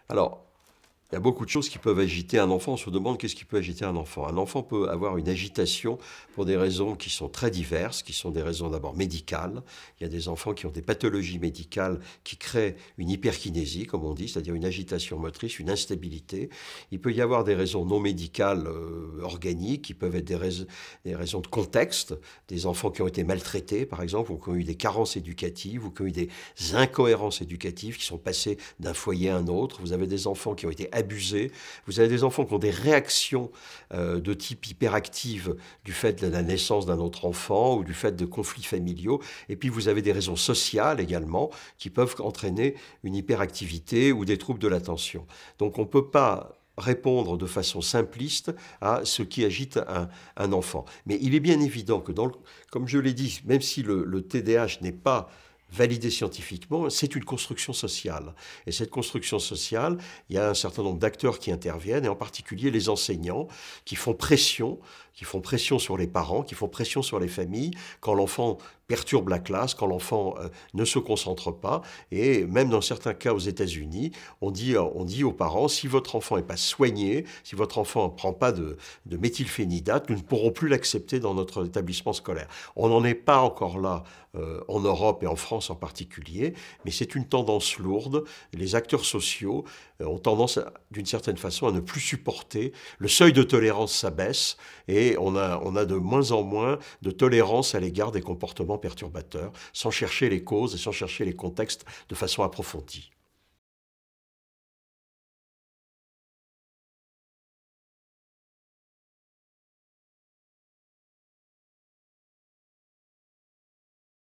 Alors, il y a beaucoup de choses qui peuvent agiter un enfant. On se demande qu'est-ce qui peut agiter un enfant. Un enfant peut avoir une agitation pour des raisons qui sont très diverses, qui sont des raisons d'abord médicales. Il y a des enfants qui ont des pathologies médicales qui créent une hyperkinésie, comme on dit, c'est-à-dire une agitation motrice, une instabilité. Il peut y avoir des raisons non médicales organiques, qui peuvent être des raisons de contexte, des enfants qui ont été maltraités, par exemple, ou qui ont eu des carences éducatives, ou qui ont eu des incohérences éducatives, qui sont passées d'un foyer à un autre. Vous avez des enfants qui ont été abusés. Vous avez des enfants qui ont des réactions de type hyperactive du fait de la naissance d'un autre enfant ou du fait de conflits familiaux. Et puis vous avez des raisons sociales également qui peuvent entraîner une hyperactivité ou des troubles de l'attention. Donc on ne peut pas répondre de façon simpliste à ce qui agite un enfant. Mais il est bien évident que, comme je l'ai dit, même si le TDAH n'est pas validé scientifiquement, c'est une construction sociale. Et cette construction sociale, il y a un certain nombre d'acteurs qui interviennent, et en particulier les enseignants, qui font pression sur les parents, qui font pression sur les familles, quand l'enfant perturbe la classe, quand l'enfant ne se concentre pas. Et même dans certains cas aux États-Unis, on dit aux parents, si votre enfant n'est pas soigné, si votre enfant ne prend pas de méthylphénidate, nous ne pourrons plus l'accepter dans notre établissement scolaire. On n'en est pas encore là en Europe et en France en particulier, mais c'est une tendance lourde. Les acteurs sociaux ont tendance, d'une certaine façon, à ne plus supporter. Le seuil de tolérance s'abaisse et on a de moins en moins de tolérance à l'égard des comportements perturbateurs, sans chercher les causes et sans chercher les contextes de façon approfondie.